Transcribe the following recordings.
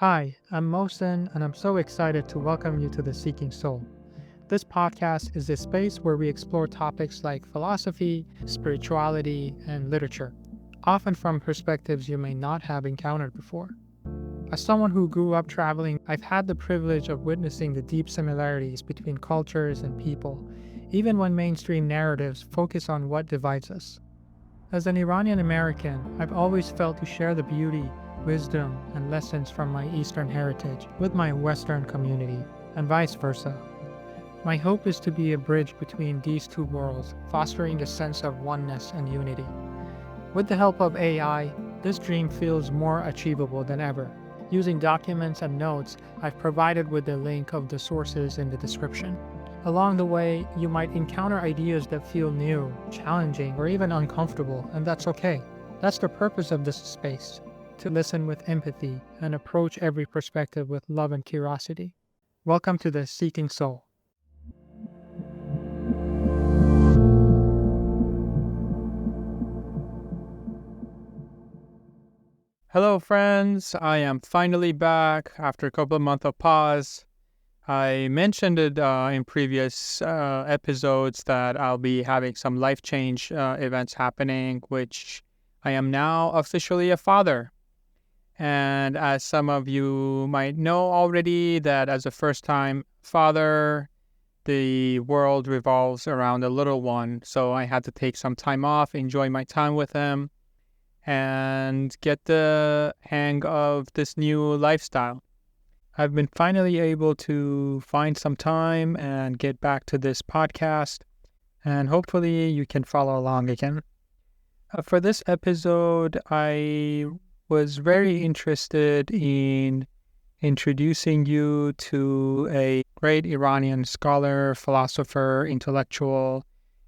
Hi, I'm Mohsen, and I'm so excited to welcome you to The Seeking Soul. This podcast is a space where we explore topics like philosophy, spirituality, and literature, often from perspectives you may not have encountered before. As someone who grew up traveling, I've had the privilege of witnessing the deep similarities between cultures and people, even when mainstream narratives focus on what divides us. As an Iranian American, I've always felt to share the beauty, wisdom, and lessons from my Eastern heritage with my Western community, and vice versa. My hope is to be a bridge between these two worlds, fostering a sense of oneness and unity. With the help of AI, this dream feels more achievable than ever. Using documents and notes, I've provided with the link of the sources in the description. Along the way, you might encounter ideas that feel new, challenging, or even uncomfortable, and that's okay. That's the purpose of this space, to listen with empathy and approach every perspective with love and curiosity. Welcome to the Seeking Soul. Hello, friends. I am finally back after a couple of months of pause. I mentioned it in previous episodes that I'll be having some life change events happening, which I am now officially a father. And as some of you might know already, that as a first-time father, the world revolves around a little one. So I had to take some time off, enjoy my time with him, and get the hang of this new lifestyle. I've been finally able to find some time and get back to this podcast, and hopefully you can follow along again. For this episode, I was very interested in introducing you to a great Iranian scholar, philosopher, intellectual,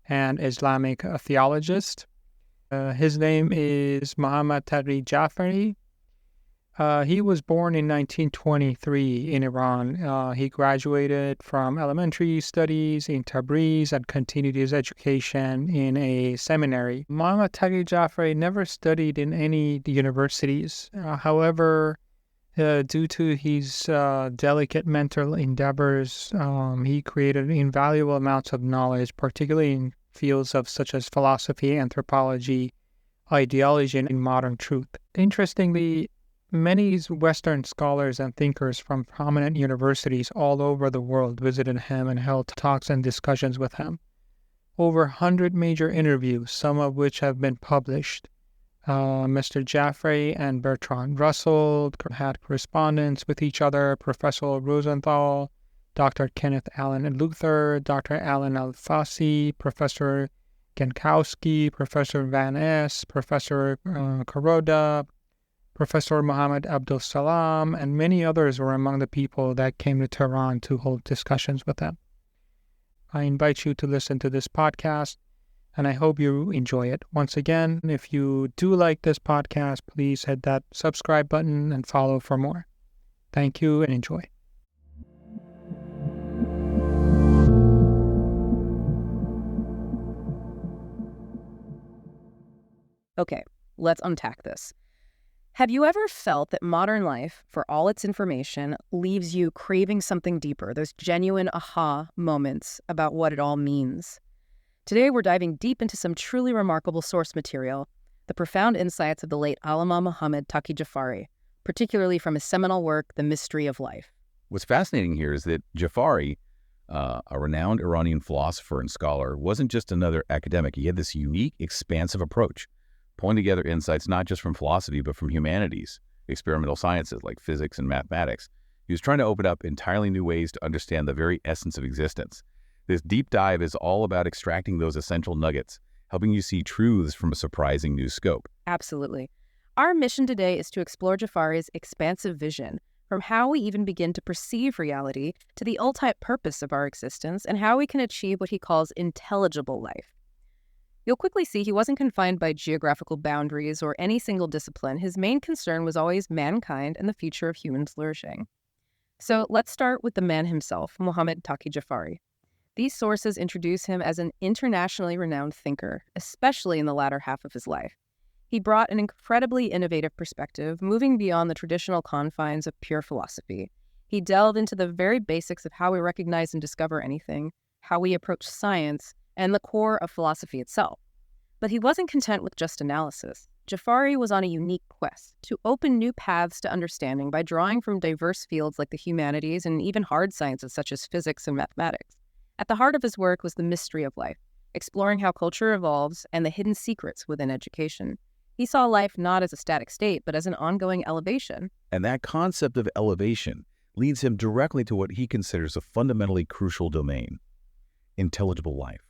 and Islamic theologist. His name is Muhammad Taqi Ja'fari. He was born in 1923 in Iran. He graduated from elementary studies in Tabriz and continued his education in a seminary. Muhammad Taqi Ja'fari never studied in any universities. However, due to his delicate mental endeavors, he created invaluable amounts of knowledge, particularly in fields of such as philosophy, anthropology, ideology, and modern truth. Interestingly, many Western scholars and thinkers from prominent universities all over the world visited him and held talks and discussions with him. Over 100 major interviews, some of which have been published. Mr. Ja'fari and Bertrand Russell had correspondence with each other. Professor Rosenthal, Dr. Kenneth Allen Luther, Dr. Alan Alfasi, Professor Genkowski, Professor Van Es, Professor Kuroda, Professor Muhammad Abdul Salam, and many others were among the people that came to Tehran to hold discussions with them. I invite you to listen to this podcast, and I hope you enjoy it. Once again, if you do like this podcast, please hit that subscribe button and follow for more. Thank you and enjoy. Okay, let's unpack this. Have you ever felt that modern life, for all its information, leaves you craving something deeper, those genuine aha moments about what it all means? Today, we're diving deep into some truly remarkable source material, the profound insights of the late Allama Muhammad Taqi Ja'fari, particularly from his seminal work, The Mystery of Life. What's fascinating here is that Ja'fari, a renowned Iranian philosopher and scholar, wasn't just another academic. He had this unique, expansive approach, pulling together insights not just from philosophy, but from humanities, experimental sciences like physics and mathematics. He was trying to open up entirely new ways to understand the very essence of existence. This deep dive is all about extracting those essential nuggets, helping you see truths from a surprising new scope. Absolutely. Our mission today is to explore Ja'fari's expansive vision, from how we even begin to perceive reality to the ultimate purpose of our existence and how we can achieve what he calls intelligible life. You'll quickly see he wasn't confined by geographical boundaries or any single discipline. His main concern was always mankind and the future of human flourishing. So let's start with the man himself, Muhammad Taqi Ja'fari. These sources introduce him as an internationally renowned thinker, especially in the latter half of his life. He brought an incredibly innovative perspective, moving beyond the traditional confines of pure philosophy. He delved into the very basics of how we recognize and discover anything, how we approach science, and the core of philosophy itself. But he wasn't content with just analysis. Ja'fari was on a unique quest to open new paths to understanding by drawing from diverse fields like the humanities and even hard sciences such as physics and mathematics. At the heart of his work was the mystery of life, exploring how culture evolves and the hidden secrets within education. He saw life not as a static state, but as an ongoing elevation. And that concept of elevation leads him directly to what he considers a fundamentally crucial domain: intelligible life.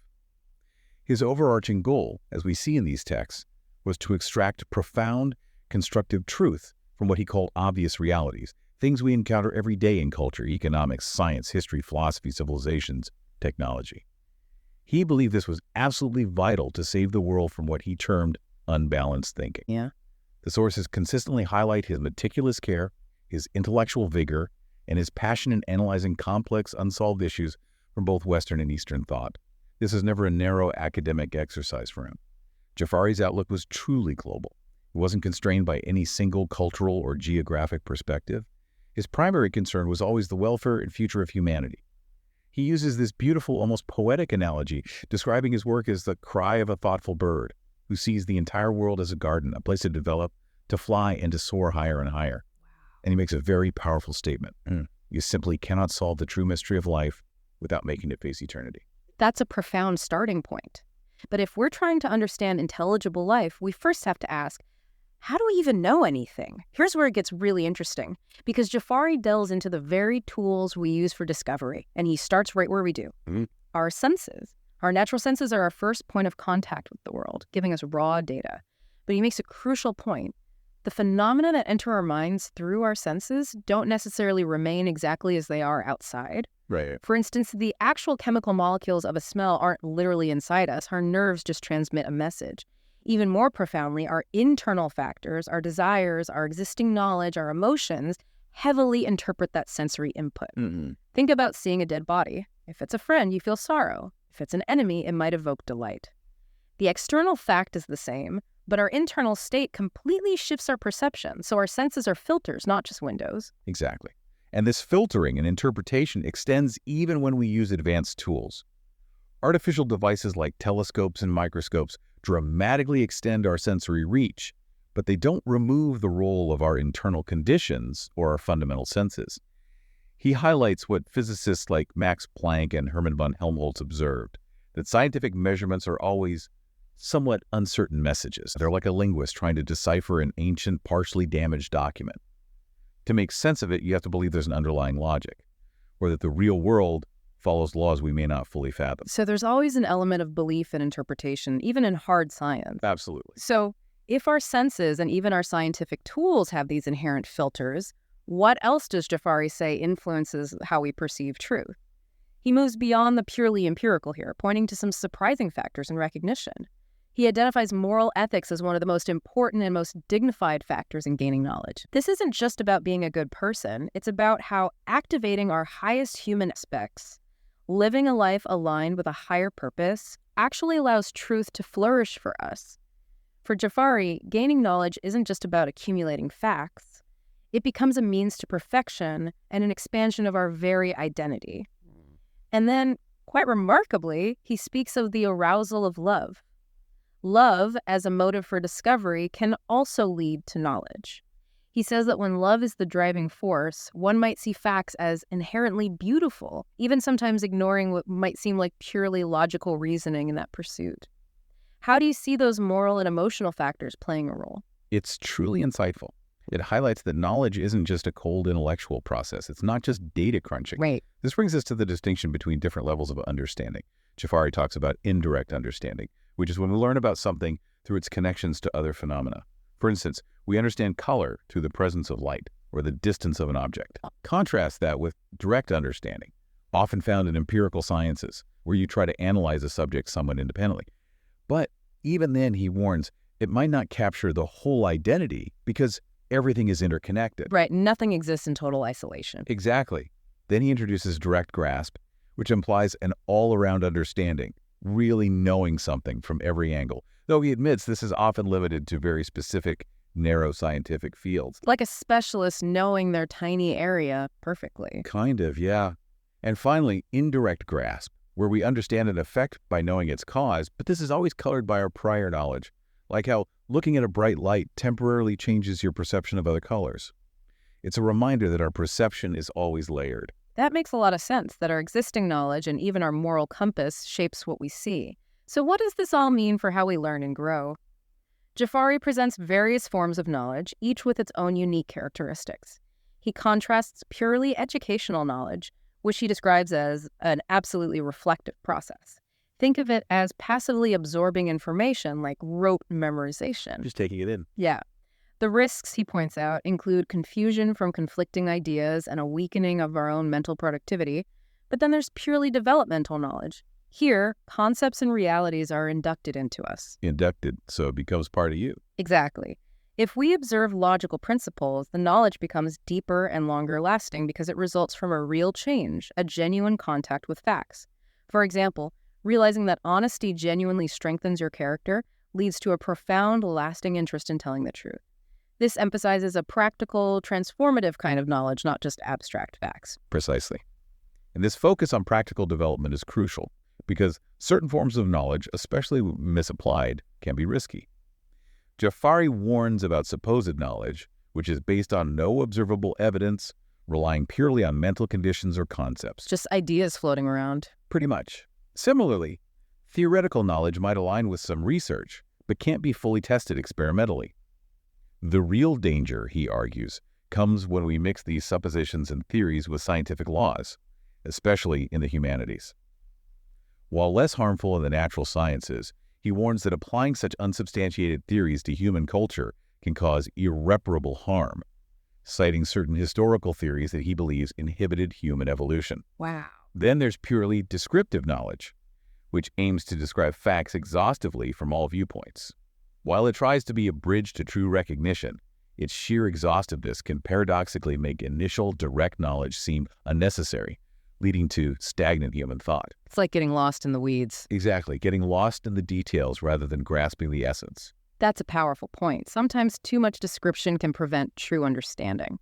His overarching goal, as we see in these texts, was to extract profound, constructive truth from what he called obvious realities, things we encounter every day in culture, economics, science, history, philosophy, civilizations, technology. He believed this was absolutely vital to save the world from what he termed unbalanced thinking. Yeah. The sources consistently highlight his meticulous care, his intellectual vigor, and his passion in analyzing complex, unsolved issues from both Western and Eastern thought. This was never a narrow academic exercise for him. Ja'fari's outlook was truly global. It wasn't constrained by any single cultural or geographic perspective. His primary concern was always the welfare and future of humanity. He uses this beautiful, almost poetic analogy, describing his work as the cry of a thoughtful bird who sees the entire world as a garden, a place to develop, to fly, and to soar higher and higher. Wow. And he makes a very powerful statement. You simply cannot solve the true mystery of life without making it face eternity. That's a profound starting point. But if we're trying to understand intelligible life, we first have to ask, how do we even know anything? Here's where it gets really interesting, because Ja'fari delves into the very tools we use for discovery, and he starts right where we do. Our senses. Our natural senses are our first point of contact with the world, giving us raw data. But he makes a crucial point. The phenomena that enter our minds through our senses don't necessarily remain exactly as they are outside. Right. For instance, the actual chemical molecules of a smell aren't literally inside us. Our nerves just transmit a message. Even more profoundly, our internal factors, our desires, our existing knowledge, our emotions, heavily interpret that sensory input. Think about seeing a dead body. If it's a friend, you feel sorrow. If it's an enemy, it might evoke delight. The external fact is the same, but our internal state completely shifts our perception, so our senses are filters, not just windows. Exactly. And this filtering and interpretation extends even when we use advanced tools. Artificial devices like telescopes and microscopes dramatically extend our sensory reach, but they don't remove the role of our internal conditions or our fundamental senses. He highlights what physicists like Max Planck and Hermann von Helmholtz observed, that scientific measurements are always somewhat uncertain messages. They're like a linguist trying to decipher an ancient, partially damaged document. To make sense of it, you have to believe there's an underlying logic, or that the real world follows laws we may not fully fathom. So there's always an element of belief and interpretation, even in hard science. Absolutely. So if our senses and even our scientific tools have these inherent filters, what else does Ja'fari say influences how we perceive truth? He moves beyond the purely empirical here, pointing to some surprising factors in recognition. He identifies moral ethics as one of the most important and most dignified factors in gaining knowledge. This isn't just about being a good person. It's about how activating our highest human aspects, living a life aligned with a higher purpose, actually allows truth to flourish for us. For Ja'fari, gaining knowledge isn't just about accumulating facts. It becomes a means to perfection and an expansion of our very identity. And then, quite remarkably, he speaks of the arousal of love. Love, as a motive for discovery, can also lead to knowledge. He says that when love is the driving force, one might see facts as inherently beautiful, even sometimes ignoring what might seem like purely logical reasoning in that pursuit. How do you see those moral and emotional factors playing a role? It's truly insightful. It highlights that knowledge isn't just a cold intellectual process. It's not just data crunching. Right. This brings us to the distinction between different levels of understanding. Ja'fari talks about indirect understanding, which is when we learn about something through its connections to other phenomena. For instance, we understand color through the presence of light or the distance of an object. Contrast that with direct understanding, often found in empirical sciences, where you try to analyze a subject somewhat independently. But even then, he warns, it might not capture the whole identity because everything is interconnected. Right, nothing exists in total isolation. Exactly. Then he introduces direct grasp, which implies an all-around understanding, really knowing something from every angle, though he admits this is often limited to very specific, narrow scientific fields. Like a specialist knowing their tiny area perfectly. Kind of, yeah. And finally, indirect grasp, where we understand an effect by knowing its cause, but this is always colored by our prior knowledge, like how looking at a bright light temporarily changes your perception of other colors. It's a reminder that our perception is always layered. That makes a lot of sense, that our existing knowledge and even our moral compass shapes what we see. So what does this all mean for how we learn and grow? Ja'fari presents various forms of knowledge, each with its own unique characteristics. He contrasts purely educational knowledge, which he describes as an absolutely reflective process. Think of it as passively absorbing information like rote memorization. Just taking it in. Yeah. The risks, he points out, include confusion from conflicting ideas and a weakening of our own mental productivity. But then there's purely developmental knowledge. Here, concepts and realities are inducted into us. Inducted, so it becomes part of you. Exactly. If we observe logical principles, the knowledge becomes deeper and longer lasting because it results from a real change, a genuine contact with facts. For example, realizing that honesty genuinely strengthens your character leads to a profound, lasting interest in telling the truth. This emphasizes a practical, transformative kind of knowledge, not just abstract facts. Precisely. And this focus on practical development is crucial because certain forms of knowledge, especially misapplied, can be risky. Ja'fari warns about supposed knowledge, which is based on no observable evidence, relying purely on mental conditions or concepts. Just ideas floating around. Pretty much. Similarly, theoretical knowledge might align with some research, but can't be fully tested experimentally. The real danger, he argues, comes when we mix these suppositions and theories with scientific laws, especially in the humanities. While less harmful in the natural sciences, he warns that applying such unsubstantiated theories to human culture can cause irreparable harm, citing certain historical theories that he believes inhibited human evolution. Wow. Then there's purely descriptive knowledge, which aims to describe facts exhaustively from all viewpoints. While it tries to be a bridge to true recognition, its sheer exhaustiveness can paradoxically make initial direct knowledge seem unnecessary, leading to stagnant human thought. It's like getting lost in the weeds. Exactly, getting lost in the details rather than grasping the essence. That's a powerful point. Sometimes too much description can prevent true understanding.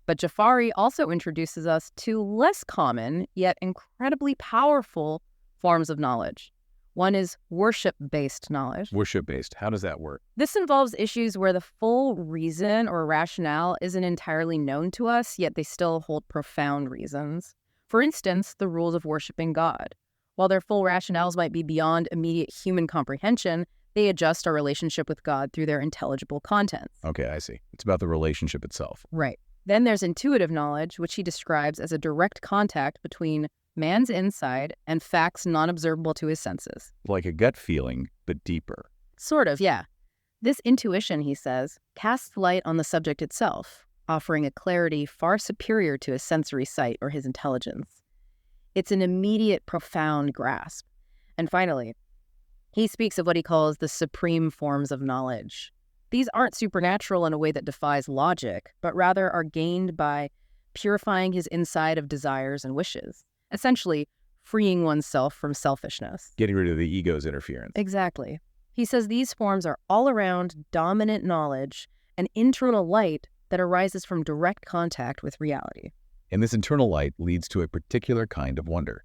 But Ja'fari also introduces us to less common, yet incredibly powerful forms of knowledge. One is worship-based knowledge. Worship-based, how does that work? This involves issues where the full reason or rationale isn't entirely known to us, yet they still hold profound reasons. For instance, the rules of worshiping God. While their full rationales might be beyond immediate human comprehension, they adjust our relationship with God through their intelligible contents. Okay, I see. It's about the relationship itself. Right. Then there's intuitive knowledge, which he describes as a direct contact between man's inside and facts non-observable to his senses. Like a gut feeling, but deeper. Sort of, yeah. This intuition, he says, casts light on the subject itself, offering a clarity far superior to his sensory sight or his intelligence. It's an immediate, profound grasp. And finally, he speaks of what he calls the supreme forms of knowledge. These aren't supernatural in a way that defies logic, but rather are gained by purifying his inside of desires and wishes. Essentially, freeing oneself from selfishness. Getting rid of the ego's interference. Exactly. He says these forms are all-around dominant knowledge, an internal light that arises from direct contact with reality. And this internal light leads to a particular kind of wonder.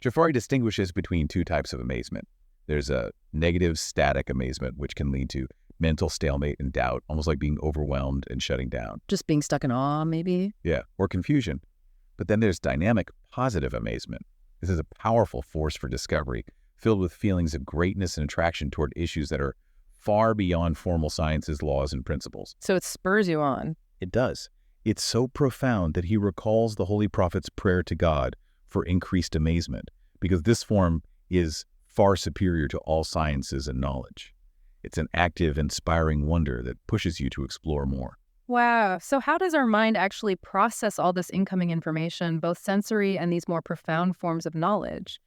Ja'fari distinguishes between two types of amazement. There's a negative static amazement, which can lead to mental stalemate and doubt, almost like being overwhelmed and shutting down. Just being stuck in awe, maybe? Yeah, or confusion. But then there's dynamic, positive amazement. This is a powerful force for discovery, filled with feelings of greatness and attraction toward issues that are far beyond formal science's laws and principles. So it spurs you on. It does. It's so profound that he recalls the Holy Prophet's prayer to God for increased amazement, because this form is far superior to all sciences and knowledge. It's an active, inspiring wonder that pushes you to explore more. Wow. So how does our mind actually process all this incoming information, both sensory and these more profound forms of knowledge?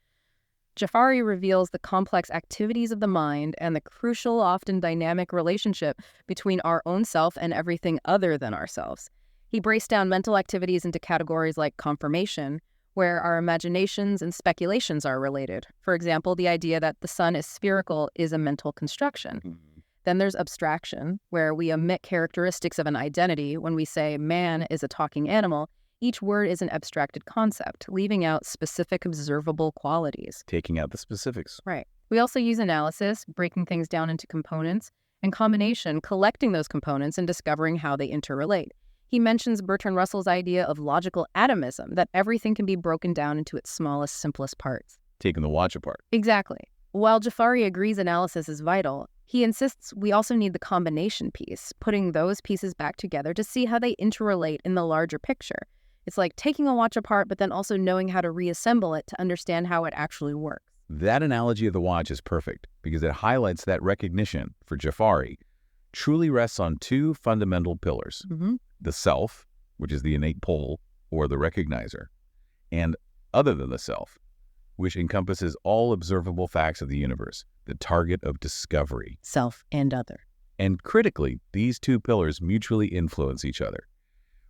Ja'fari reveals the complex activities of the mind and the crucial, often dynamic relationship between our own self and everything other than ourselves. He breaks down mental activities into categories like confirmation, where our imaginations and speculations are related. For example, the idea that the sun is spherical is a mental construction. Then there's abstraction, where we omit characteristics of an identity. When we say man is a talking animal, each word is an abstracted concept, leaving out specific observable qualities. Taking out the specifics. Right. We also use analysis, breaking things down into components, and combination, collecting those components and discovering how they interrelate. He mentions Bertrand Russell's idea of logical atomism, that everything can be broken down into its smallest, simplest parts. Taking the watch apart. Exactly. While Ja'fari agrees analysis is vital, he insists we also need the combination piece, putting those pieces back together to see how they interrelate in the larger picture. It's like taking a watch apart, but then also knowing how to reassemble it to understand how it actually works. That analogy of the watch is perfect because it highlights that recognition, for Ja'fari, truly rests on two fundamental pillars. The self, which is the innate pole or the recognizer, and other than the self, which encompasses all observable facts of the universe, the target of discovery. Self and other. And critically, these two pillars mutually influence each other.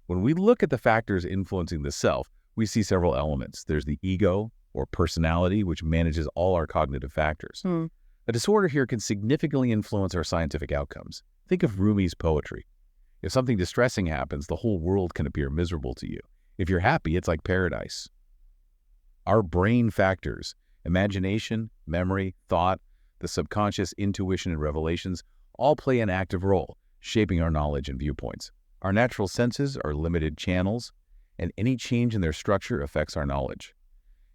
When we look at the factors influencing the self, we see several elements. There's the ego or personality, which manages all our cognitive factors. A disorder here can significantly influence our scientific outcomes. Think of Rumi's poetry. If something distressing happens, the whole world can appear miserable to you. If you're happy, it's like paradise. Our brain factors, imagination, memory, thought, the subconscious, intuition, and revelations all play an active role, shaping our knowledge and viewpoints. Our natural senses are limited channels, and any change in their structure affects our knowledge.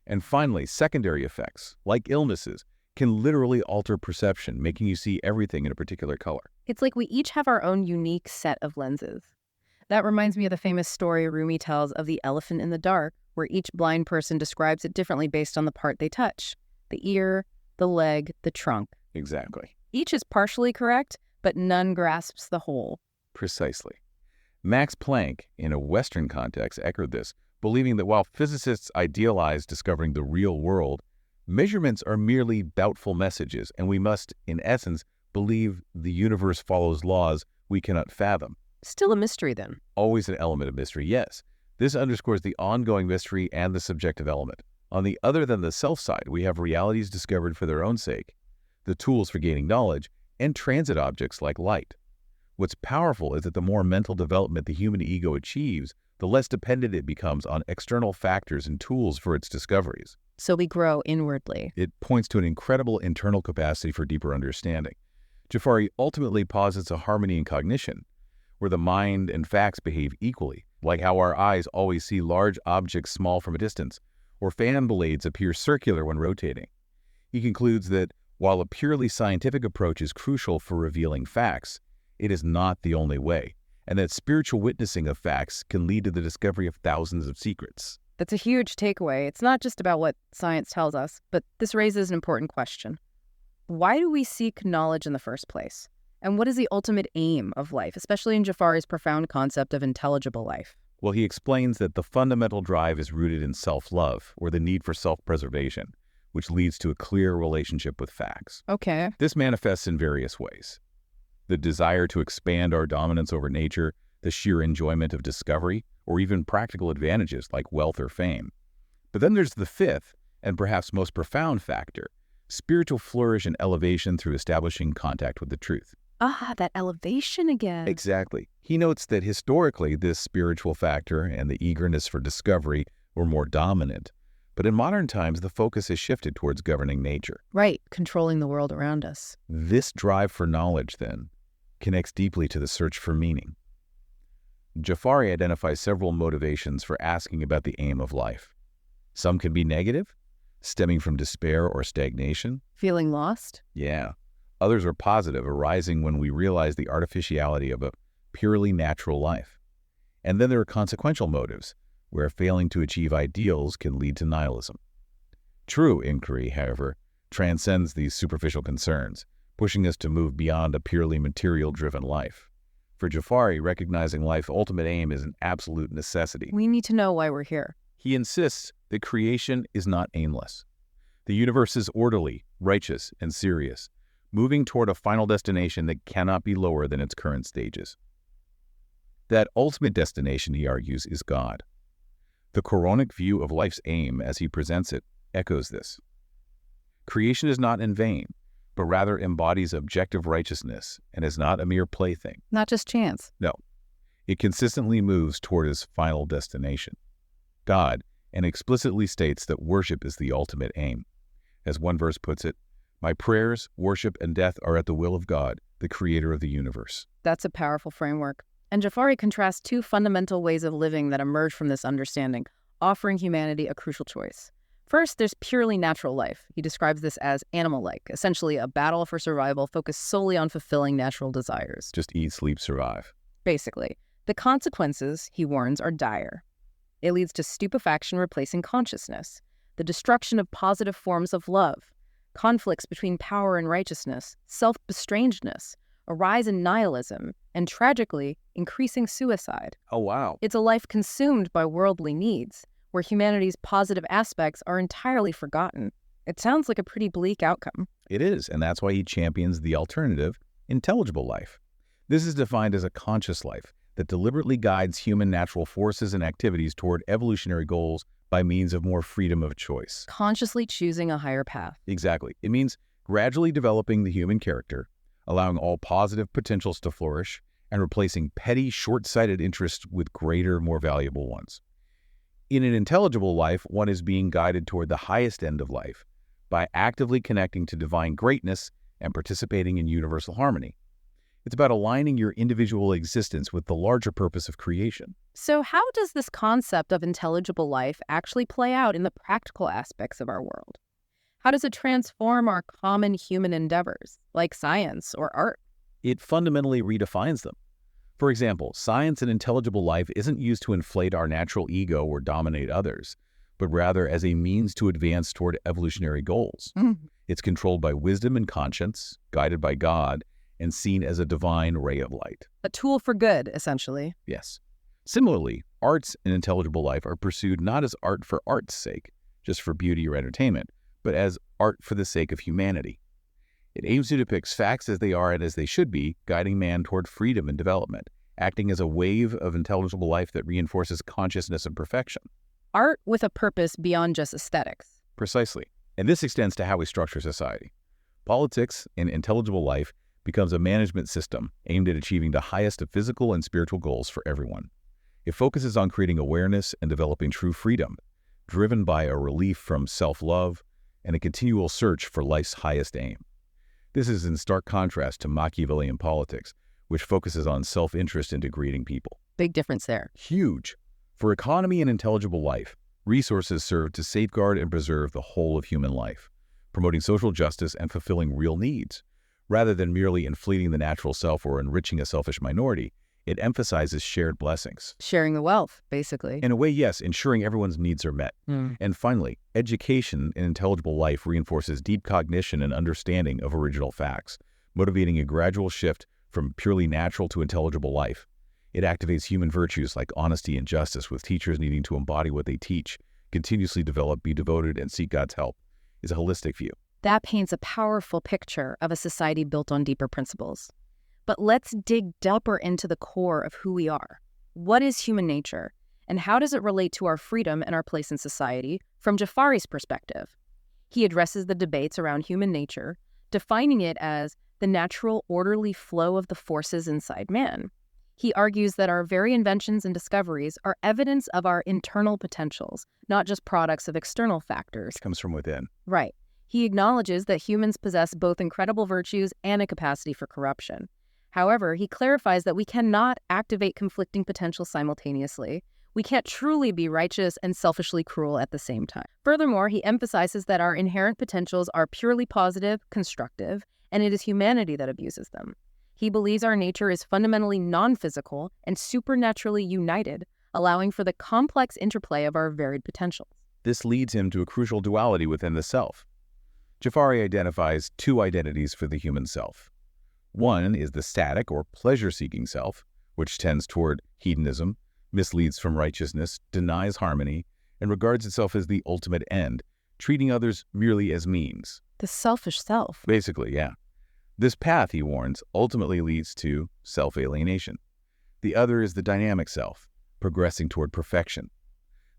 And finally, secondary effects, like illnesses, can literally alter perception, making you see everything in a particular color. It's like we each have our own unique set of lenses. That reminds me of the famous story Rumi tells of the elephant in the dark, where each blind person describes it differently based on the part they touch. The ear, the leg, the trunk. Exactly. Each is partially correct, but none grasps the whole. Precisely. Max Planck, in a Western context, echoed this, believing that while physicists idealize discovering the real world, measurements are merely doubtful messages, and we must, in essence, believe the universe follows laws we cannot fathom. Still a mystery, then. Always an element of mystery, yes. This underscores the ongoing mystery and the subjective element. On the other than the self side, we have realities discovered for their own sake, the tools for gaining knowledge, and transit objects like light. What's powerful is that the more mental development the human ego achieves, the less dependent it becomes on external factors and tools for its discoveries. So we grow inwardly. It points to an incredible internal capacity for deeper understanding. Ja'fari ultimately posits a harmony in cognition, where the mind and facts behave equally, like how our eyes always see large objects small from a distance, or fan blades appear circular when rotating. He concludes that while a purely scientific approach is crucial for revealing facts, it is not the only way, and that spiritual witnessing of facts can lead to the discovery of thousands of secrets. That's a huge takeaway. It's not just about what science tells us, but this raises an important question. Why do we seek knowledge in the first place? And what is the ultimate aim of life, especially in Ja'fari's profound concept of intelligible life? Well, he explains that the fundamental drive is rooted in self-love, or the need for self-preservation, which leads to a clear relationship with facts. Okay. This manifests in various ways. The desire to expand our dominance over nature, the sheer enjoyment of discovery, or even practical advantages like wealth or fame. But then there's the fifth, and perhaps most profound factor, spiritual flourish and elevation through establishing contact with the truth. Ah, that elevation again. Exactly. He notes that historically this spiritual factor and the eagerness for discovery were more dominant, but in modern times the focus has shifted towards governing nature. Right, controlling the world around us. This drive for knowledge, then, connects deeply to the search for meaning. Ja'fari identifies several motivations for asking about the aim of life. Some can be negative, stemming from despair or stagnation. Feeling lost? Yeah. Others are positive, arising when we realize the artificiality of a purely natural life. And then there are consequential motives, where failing to achieve ideals can lead to nihilism. True inquiry, however, transcends these superficial concerns, pushing us to move beyond a purely material-driven life. For Ja'fari, recognizing life's ultimate aim is an absolute necessity. We need to know why we're here. He insists that creation is not aimless. The universe is orderly, righteous, and serious, moving toward a final destination that cannot be lower than its current stages. That ultimate destination, he argues, is God. The Qur'anic view of life's aim, as he presents it, echoes this. Creation is not in vain, but rather embodies objective righteousness and is not a mere plaything. Not just chance. No, it consistently moves toward his final destination, God, and explicitly states that worship is the ultimate aim. As one verse puts it, my prayers, worship, and death are at the will of God, the creator of the universe. That's a powerful framework. And Ja'fari contrasts two fundamental ways of living that emerge from this understanding, offering humanity a crucial choice. First, there's purely natural life. He describes this as animal-like, essentially a battle for survival focused solely on fulfilling natural desires. Just eat, sleep, survive. Basically. The consequences, he warns, are dire. It leads to stupefaction replacing consciousness, the destruction of positive forms of love, conflicts between power and righteousness, self-bestrangedness, a rise in nihilism, and tragically, increasing suicide. Oh, wow. It's a life consumed by worldly needs, where humanity's positive aspects are entirely forgotten. It sounds like a pretty bleak outcome. It is, and that's why he champions the alternative, intelligible life. This is defined as a conscious life that deliberately guides human natural forces and activities toward evolutionary goals by means of more freedom of choice. Consciously choosing a higher path. Exactly. It means gradually developing the human character, allowing all positive potentials to flourish, and replacing petty, short-sighted interests with greater, more valuable ones. In an intelligible life, one is being guided toward the highest end of life by actively connecting to divine greatness and participating in universal harmony. It's about aligning your individual existence with the larger purpose of creation. So how does this concept of intelligible life actually play out in the practical aspects of our world? How does it transform our common human endeavors, like science or art? It fundamentally redefines them. For example, science and intelligible life isn't used to inflate our natural ego or dominate others, but rather as a means to advance toward evolutionary goals. It's controlled by wisdom and conscience, guided by God, and seen as a divine ray of light. A tool for good, essentially. Yes. Similarly, arts and intelligible life are pursued not as art for art's sake, just for beauty or entertainment, but as art for the sake of humanity. It aims to depict facts as they are and as they should be, guiding man toward freedom and development, acting as a wave of intelligible life that reinforces consciousness and perfection. Art with a purpose beyond just aesthetics. Precisely. And this extends to how we structure society. Politics in intelligible life becomes a management system aimed at achieving the highest of physical and spiritual goals for everyone. It focuses on creating awareness and developing true freedom, driven by a relief from self-love and a continual search for life's highest aim. This is in stark contrast to Machiavellian politics, which focuses on self-interest in degrading people. Big difference there. Huge. For economy and intelligible life, resources serve to safeguard and preserve the whole of human life, promoting social justice and fulfilling real needs. Rather than merely inflating the natural self or enriching a selfish minority, it emphasizes shared blessings. Sharing the wealth, basically. In a way, yes, ensuring everyone's needs are met. And finally, education in intelligible life reinforces deep cognition and understanding of original facts, motivating a gradual shift from purely natural to intelligible life. It activates human virtues like honesty and justice, with teachers needing to embody what they teach, continuously develop, be devoted, and seek God's help. It's a holistic view. That paints a powerful picture of a society built on deeper principles. But let's dig deeper into the core of who we are. What is human nature, and how does it relate to our freedom and our place in society from Ja'fari's perspective? He addresses the debates around human nature, defining it as the natural, orderly flow of the forces inside man. He argues that our very inventions and discoveries are evidence of our internal potentials, not just products of external factors. It comes from within. Right. He acknowledges that humans possess both incredible virtues and a capacity for corruption. However, he clarifies that we cannot activate conflicting potentials simultaneously. We can't truly be righteous and selfishly cruel at the same time. Furthermore, he emphasizes that our inherent potentials are purely positive, constructive, and it is humanity that abuses them. He believes our nature is fundamentally non-physical and supernaturally united, allowing for the complex interplay of our varied potentials. This leads him to a crucial duality within the self. Ja'fari identifies two identities for the human self. One is the static or pleasure-seeking self, which tends toward hedonism, misleads from righteousness, denies harmony, and regards itself as the ultimate end, treating others merely as means. The selfish self. Basically, yeah. This path, he warns, ultimately leads to self-alienation. The other is the dynamic self, progressing toward perfection.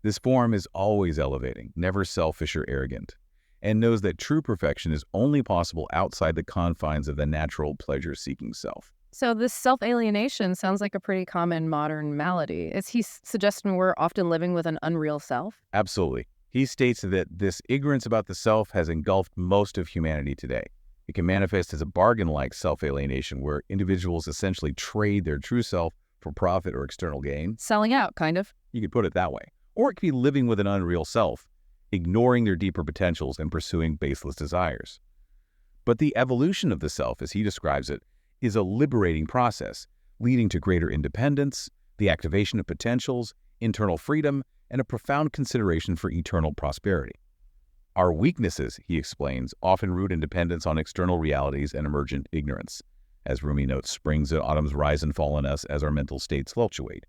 This form is always elevating, never selfish or arrogant, and knows that true perfection is only possible outside the confines of the natural pleasure-seeking self. So this self-alienation sounds like a pretty common modern malady. Is he suggesting we're often living with an unreal self? Absolutely. He states that this ignorance about the self has engulfed most of humanity today. It can manifest as a bargain-like self-alienation where individuals essentially trade their true self for profit or external gain. Selling out, kind of. You could put it that way. Or it could be living with an unreal self, ignoring their deeper potentials and pursuing baseless desires. But the evolution of the self, as he describes it, is a liberating process, leading to greater independence, the activation of potentials, internal freedom, and a profound consideration for eternal prosperity. Our weaknesses, he explains, often root in dependence on external realities and emergent ignorance. As Rumi notes, springs and autumns rise and fall in us as our mental states fluctuate.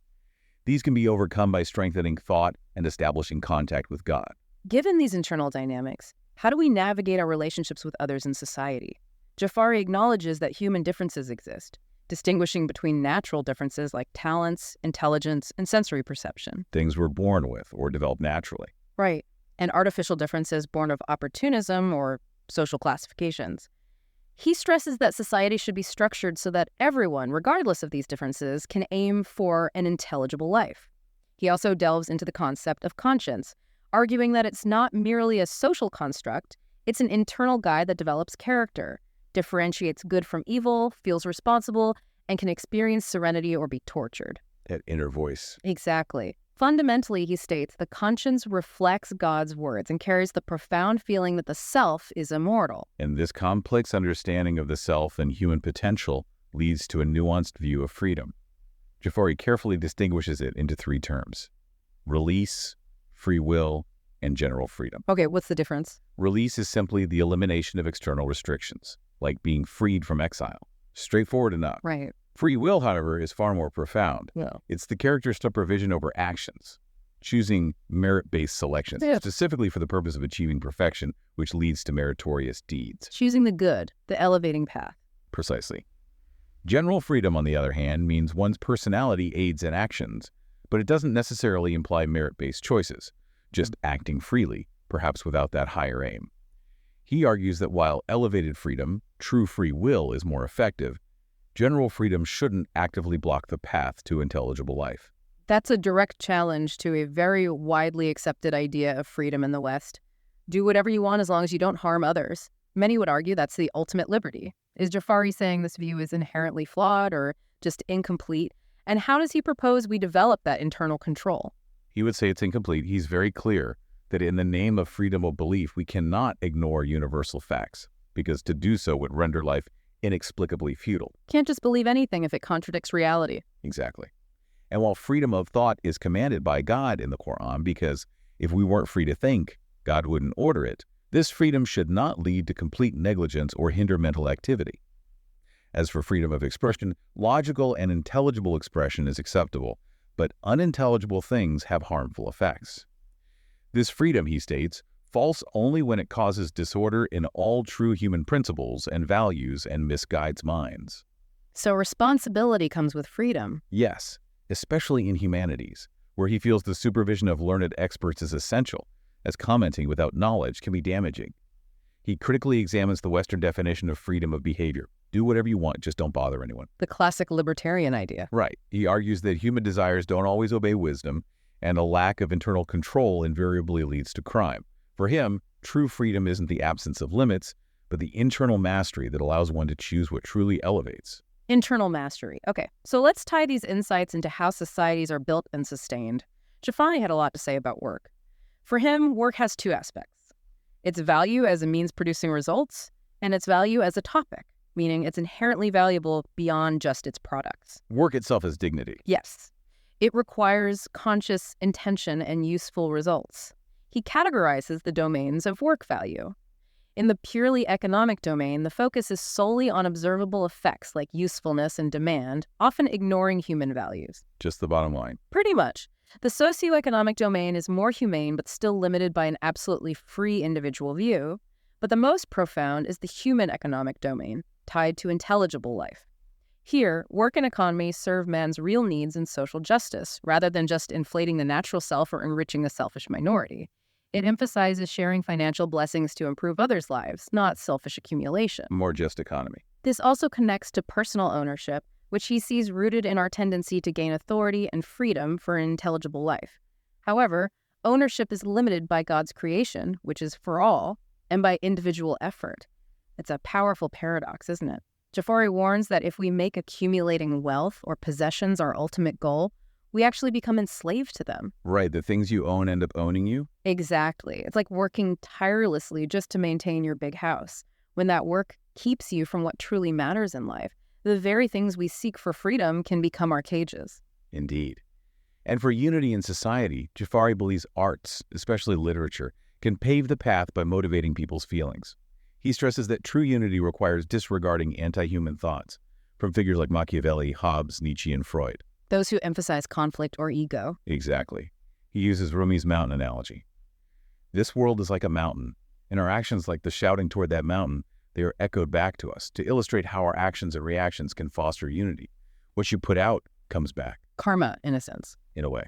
These can be overcome by strengthening thought and establishing contact with God. Given these internal dynamics, how do we navigate our relationships with others in society? Ja'fari acknowledges that human differences exist, distinguishing between natural differences like talents, intelligence, and sensory perception. Things we're born with or develop naturally. Right. And artificial differences born of opportunism or social classifications. He stresses that society should be structured so that everyone, regardless of these differences, can aim for an intelligible life. He also delves into the concept of conscience, arguing that it's not merely a social construct, it's an internal guide that develops character, differentiates good from evil, feels responsible, and can experience serenity or be tortured. That inner voice. Exactly. Fundamentally, he states, the conscience reflects God's words and carries the profound feeling that the self is immortal. And this complex understanding of the self and human potential leads to a nuanced view of freedom. Ja'fari carefully distinguishes it into three terms: release, free will, and general freedom. Okay, what's the difference? Release is simply the elimination of external restrictions, like being freed from exile. Straightforward enough. Right. Free will, however, is far more profound. Yeah. It's the character's supervision over actions, choosing merit-based selections, specifically for the purpose of achieving perfection, which leads to meritorious deeds. Choosing the good, the elevating path. Precisely. General freedom, on the other hand, means one's personality aids in actions, but it doesn't necessarily imply merit-based choices, just acting freely, perhaps without that higher aim. He argues that while elevated freedom, true free will, is more effective, general freedom shouldn't actively block the path to intelligible life. That's a direct challenge to a very widely accepted idea of freedom in the West. Do whatever you want as long as you don't harm others. Many would argue that's the ultimate liberty. Is Ja'fari saying this view is inherently flawed or just incomplete? And how does he propose we develop that internal control? He would say it's incomplete. He's very clear that in the name of freedom of belief, we cannot ignore universal facts, because to do so would render life inexplicably futile. Can't just believe anything if it contradicts reality. Exactly. And while freedom of thought is commanded by God in the Quran, because if we weren't free to think, God wouldn't order it, this freedom should not lead to complete negligence or hinder mental activity. As for freedom of expression, logical and intelligible expression is acceptable, but unintelligible things have harmful effects. This freedom, he states, false only when it causes disorder in all true human principles and values and misguides minds. So responsibility comes with freedom. Yes, especially in humanities, where he feels the supervision of learned experts is essential, as commenting without knowledge can be damaging. He critically examines the Western definition of freedom of behavior. Do whatever you want, just don't bother anyone. The classic libertarian idea. Right. He argues that human desires don't always obey wisdom, and a lack of internal control invariably leads to crime. For him, true freedom isn't the absence of limits, but the internal mastery that allows one to choose what truly elevates. Internal mastery. Okay, so let's tie these insights into how societies are built and sustained. Ja'fari had a lot to say about work. For him, work has two aspects: its value as a means producing results, and its value as a topic, meaning it's inherently valuable beyond just its products. Work itself is dignity. Yes. It requires conscious intention and useful results. He categorizes the domains of work value. In the purely economic domain, the focus is solely on observable effects like usefulness and demand, often ignoring human values. Just the bottom line. Pretty much. The socioeconomic domain is more humane but still limited by an absolutely free individual view. But the most profound is the human economic domain, tied to intelligible life. Here, work and economy serve man's real needs and social justice, rather than just inflating the natural self or enriching the selfish minority. It emphasizes sharing financial blessings to improve others' lives, not selfish accumulation. More just economy. This also connects to personal ownership, which he sees rooted in our tendency to gain authority and freedom for an intelligible life. However, ownership is limited by God's creation, which is for all, and by individual effort. It's a powerful paradox, isn't it? Ja'fari warns that if we make accumulating wealth or possessions our ultimate goal, we actually become enslaved to them. Right, the things you own end up owning you? Exactly. It's like working tirelessly just to maintain your big house, when that work keeps you from what truly matters in life. The very things we seek for freedom can become our cages. Indeed. And for unity in society, Ja'fari believes arts, especially literature, can pave the path by motivating people's feelings. He stresses that true unity requires disregarding anti-human thoughts from figures like Machiavelli, Hobbes, Nietzsche, and Freud. Those who emphasize conflict or ego. Exactly. He uses Rumi's mountain analogy. This world is like a mountain, and our actions, like the shouting toward that mountain, they are echoed back to us to illustrate how our actions and reactions can foster unity. What you put out comes back. Karma, in a sense. In a way.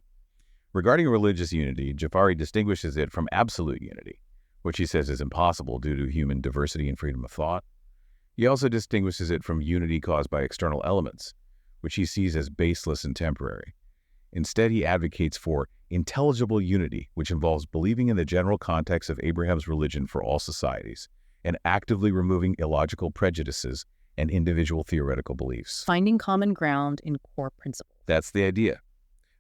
Regarding religious unity, Ja'fari distinguishes it from absolute unity, which he says is impossible due to human diversity and freedom of thought. He also distinguishes it from unity caused by external elements, which he sees as baseless and temporary. Instead, he advocates for intelligible unity, which involves believing in the general context of Abraham's religion for all societies, and actively removing illogical prejudices and individual theoretical beliefs. Finding common ground in core principles. That's the idea.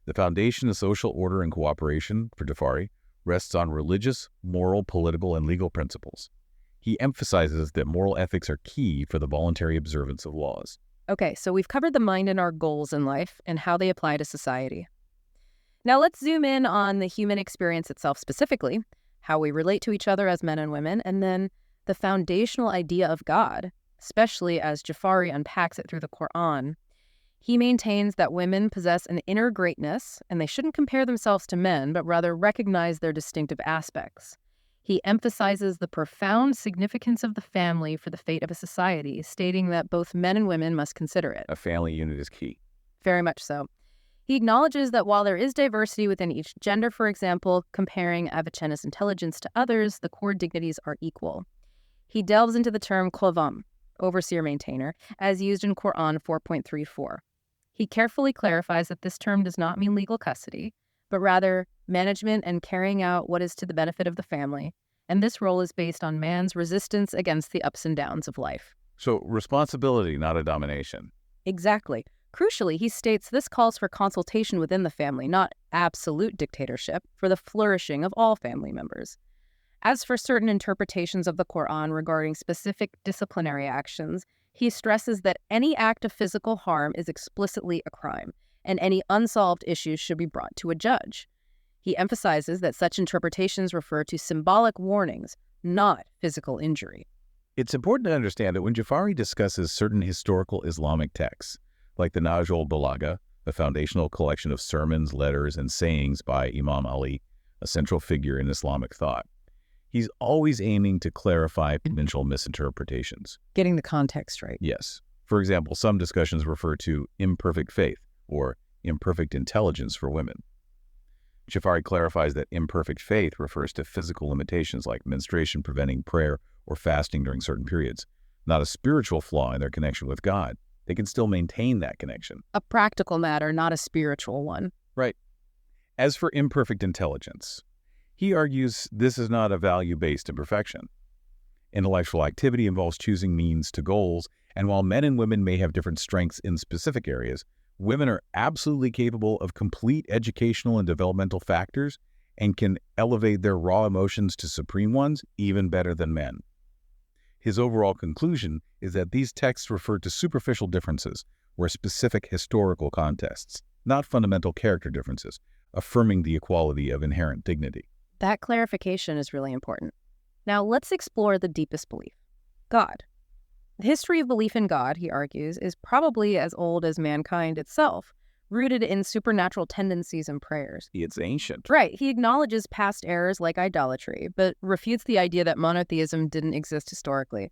The foundation of social order and cooperation, for Ja'fari, rests on religious, moral, political, and legal principles. He emphasizes that moral ethics are key for the voluntary observance of laws. Okay, so we've covered the mind and our goals in life and how they apply to society. Now let's zoom in on the human experience itself specifically, how we relate to each other as men and women, and then the foundational idea of God, especially as Ja'fari unpacks it through the Qur'an. He maintains that women possess an inner greatness, and they shouldn't compare themselves to men, but rather recognize their distinctive aspects. He emphasizes the profound significance of the family for the fate of a society, stating that both men and women must consider it. A family unit is key. Very much so. He acknowledges that while there is diversity within each gender, for example, comparing Avicenna's intelligence to others, the core dignities are equal. He delves into the term qavam, overseer-maintainer, as used in Quran 4.34. He carefully clarifies that this term does not mean legal custody, but rather management and carrying out what is to the benefit of the family, and this role is based on man's resistance against the ups and downs of life. So responsibility, not a domination. Exactly. Crucially, he states this calls for consultation within the family, not absolute dictatorship, for the flourishing of all family members. As for certain interpretations of the Quran regarding specific disciplinary actions, he stresses that any act of physical harm is explicitly a crime, and any unsolved issues should be brought to a judge. He emphasizes that such interpretations refer to symbolic warnings, not physical injury. It's important to understand that when Ja'fari discusses certain historical Islamic texts, like the Nahj al-Balagha, a foundational collection of sermons, letters, and sayings by Imam Ali, a central figure in Islamic thought, he's always aiming to clarify potential misinterpretations. Getting the context right. Yes. For example, some discussions refer to imperfect faith or imperfect intelligence for women. Ja'fari clarifies that imperfect faith refers to physical limitations like menstruation preventing prayer or fasting during certain periods, not a spiritual flaw in their connection with God. They can still maintain that connection. A practical matter, not a spiritual one. Right. As for imperfect intelligence, he argues this is not a value-based imperfection. Intellectual activity involves choosing means to goals, and while men and women may have different strengths in specific areas, women are absolutely capable of complete educational and developmental factors and can elevate their raw emotions to supreme ones even better than men. His overall conclusion is that these texts refer to superficial differences or specific historical contexts, not fundamental character differences, affirming the equality of inherent dignity. That clarification is really important. Now let's explore the deepest belief, God. The history of belief in God, he argues, is probably as old as mankind itself, rooted in supernatural tendencies and prayers. It's ancient. Right. He acknowledges past errors like idolatry, but refutes the idea that monotheism didn't exist historically.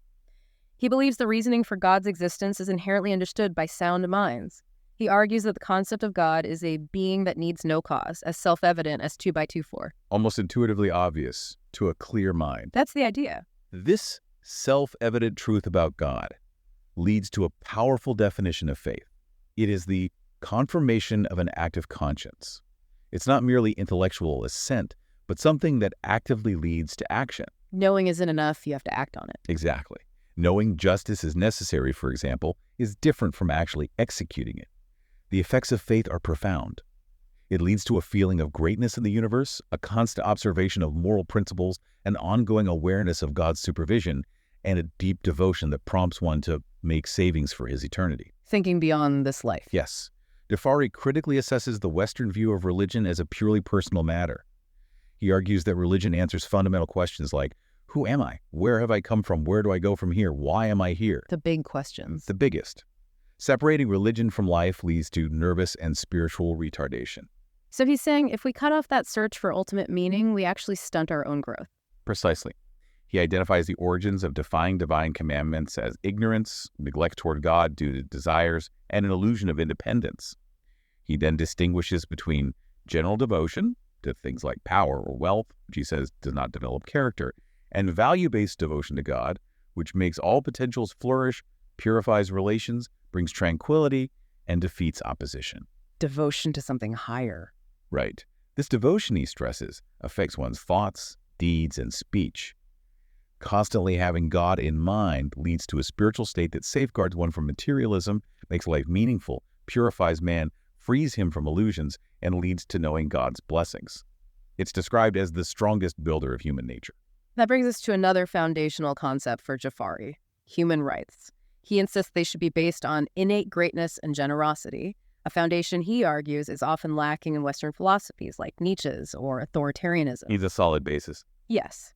He believes the reasoning for God's existence is inherently understood by sound minds. He argues that the concept of God is a being that needs no cause, as self-evident as 2 by 2 4. Almost intuitively obvious to a clear mind. That's the idea. This self-evident truth about God leads to a powerful definition of faith. It is the confirmation of an active conscience. It's not merely intellectual assent, but something that actively leads to action. Knowing isn't enough, you have to act on it. Exactly. Knowing justice is necessary, for example, is different from actually executing it. The effects of faith are profound. It leads to a feeling of greatness in the universe, a constant observation of moral principles, an ongoing awareness of God's supervision, and a deep devotion that prompts one to make savings for his eternity. Thinking beyond this life. Yes. Ja'fari critically assesses the Western view of religion as a purely personal matter. He argues that religion answers fundamental questions like, who am I? Where have I come from? Where do I go from here? Why am I here? The big questions. The biggest. Separating religion from life leads to nervous and spiritual retardation. So he's saying if we cut off that search for ultimate meaning, we actually stunt our own growth. Precisely. He identifies the origins of defying divine commandments as ignorance, neglect toward God due to desires, and an illusion of independence. He then distinguishes between general devotion to things like power or wealth, which he says does not develop character, and value-based devotion to God, which makes all potentials flourish, purifies relations, brings tranquility, and defeats opposition. Devotion to something higher. Right. This devotion, he stresses, affects one's thoughts, deeds, and speech. Constantly having God in mind leads to a spiritual state that safeguards one from materialism, makes life meaningful, purifies man, frees him from illusions, and leads to knowing God's blessings. It's described as the strongest builder of human nature. That brings us to another foundational concept for Ja'fari, human rights. He insists they should be based on innate greatness and generosity, a foundation he argues is often lacking in Western philosophies like Nietzsche's or authoritarianism. He's a solid basis. Yes.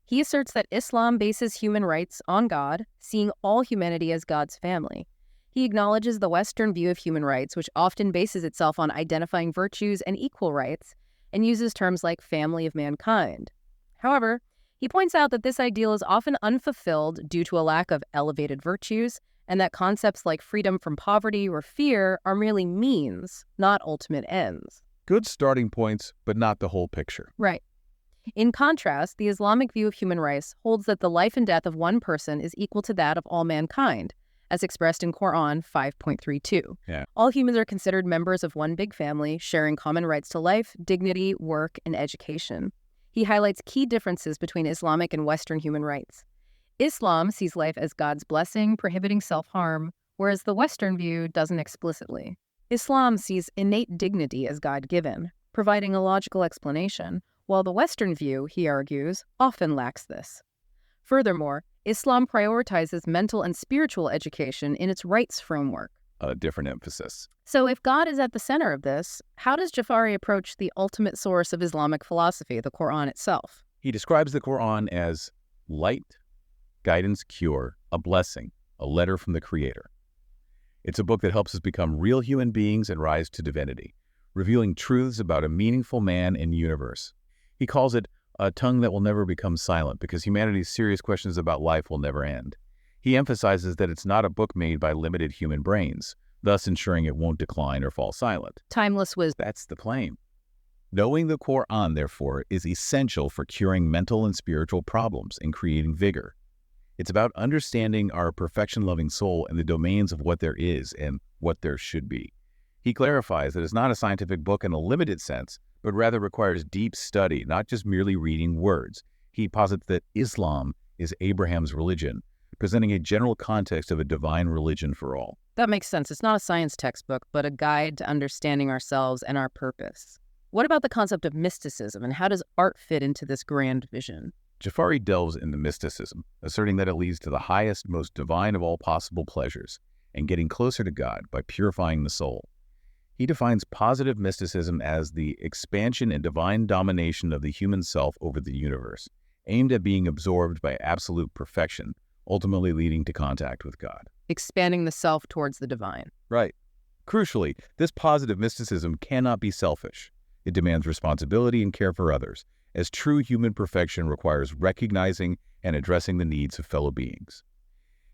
He asserts that Islam bases human rights on God, seeing all humanity as God's family. He acknowledges the Western view of human rights, which often bases itself on identifying virtues and equal rights, and uses terms like family of mankind. However, he points out that this ideal is often unfulfilled due to a lack of elevated virtues, and that concepts like freedom from poverty or fear are merely means, not ultimate ends. Good starting points, but not the whole picture. Right. In contrast, the Islamic view of human rights holds that the life and death of one person is equal to that of all mankind, as expressed in Quran 5.32. Yeah. All humans are considered members of one big family, sharing common rights to life, dignity, work, and education. He highlights key differences between Islamic and Western human rights. Islam sees life as God's blessing, prohibiting self-harm, whereas the Western view doesn't explicitly. Islam sees innate dignity as God-given, providing a logical explanation, while the Western view, he argues, often lacks this. Furthermore, Islam prioritizes mental and spiritual education in its rights framework. A different emphasis. So if God is at the center of this, how does Ja'fari approach the ultimate source of Islamic philosophy, the Quran itself? He describes the Quran as light, guidance, cure, a blessing, a letter from the Creator. It's a book that helps us become real human beings and rise to divinity, revealing truths about a meaningful man and universe. He calls it a tongue that will never become silent because humanity's serious questions about life will never end. He emphasizes that it's not a book made by limited human brains, thus ensuring it won't decline or fall silent. Timeless wisdom. That's the claim. Knowing the Quran, therefore, is essential for curing mental and spiritual problems and creating vigor. It's about understanding our perfection-loving soul and the domains of what there is and what there should be. He clarifies that it's not a scientific book in a limited sense, but rather requires deep study, not just merely reading words. He posits that Islam is Abraham's religion, presenting a general context of a divine religion for all. That makes sense. It's not a science textbook, but a guide to understanding ourselves and our purpose. What about the concept of mysticism, and how does art fit into this grand vision? Ja'fari delves into mysticism, asserting that it leads to the highest, most divine of all possible pleasures, and getting closer to God by purifying the soul. He defines positive mysticism as the expansion and divine domination of the human self over the universe, aimed at being absorbed by absolute perfection, ultimately leading to contact with God. Expanding the self towards the divine. Right. Crucially, this positive mysticism cannot be selfish. It demands responsibility and care for others, as true human perfection requires recognizing and addressing the needs of fellow beings.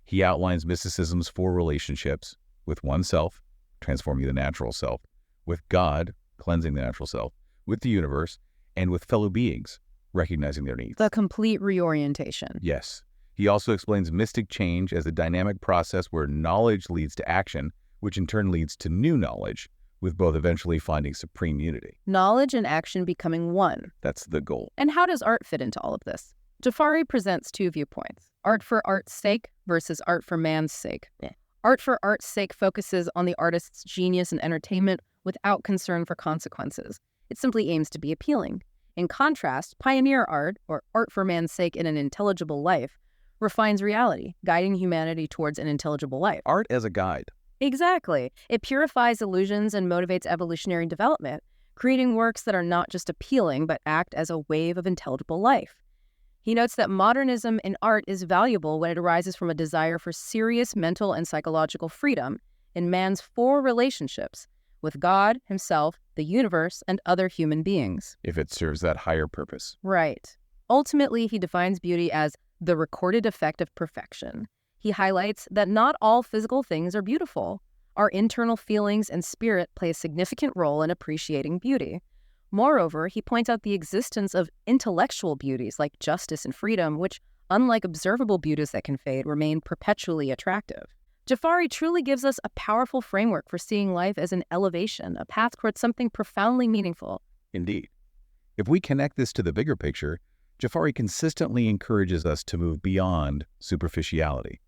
He outlines mysticism's four relationships: with oneself, transforming the natural self; with God, cleansing the natural self; with the universe; and with fellow beings, recognizing their needs. The complete reorientation. Yes. He also explains mystic change as a dynamic process where knowledge leads to action, which in turn leads to new knowledge, with both eventually finding supreme unity. Knowledge and action becoming one. That's the goal. And how does art fit into all of this? Ja'fari presents two viewpoints: art for art's sake versus art for man's sake. Art for art's sake focuses on the artist's genius and entertainment without concern for consequences. It simply aims to be appealing. In contrast, pioneer art, or art for man's sake in an intelligible life, refines reality, guiding humanity towards an intelligible life. Art as a guide. Exactly. It purifies illusions and motivates evolutionary development, creating works that are not just appealing, but act as a wave of intelligible life. He notes that modernism in art is valuable when it arises from a desire for serious mental and psychological freedom in man's four relationships with God, himself, the universe, and other human beings. If it serves that higher purpose. Right. Ultimately, he defines beauty as the recorded effect of perfection. He highlights that not all physical things are beautiful. Our internal feelings and spirit play a significant role in appreciating beauty. Moreover, he points out the existence of intellectual beauties like justice and freedom, which, unlike observable beauties that can fade, remain perpetually attractive. Ja'fari truly gives us a powerful framework for seeing life as an elevation, a path towards something profoundly meaningful. Indeed. If we connect this to the bigger picture, Ja'fari consistently encourages us to move beyond superficiality.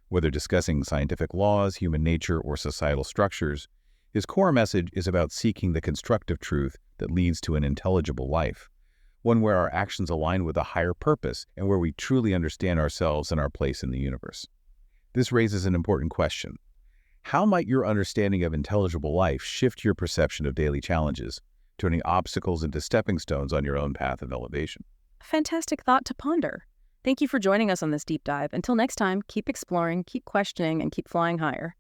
Whether discussing scientific laws, human nature, or societal structures, his core message is about seeking the constructive truth that leads to an intelligible life, one where our actions align with a higher purpose and where we truly understand ourselves and our place in the universe. This raises an important question. How might your understanding of intelligible life shift your perception of daily challenges, turning obstacles into stepping stones on your own path of elevation? A fantastic thought to ponder. Thank you for joining us on this deep dive. Until next time, keep exploring, keep questioning, and keep flying higher.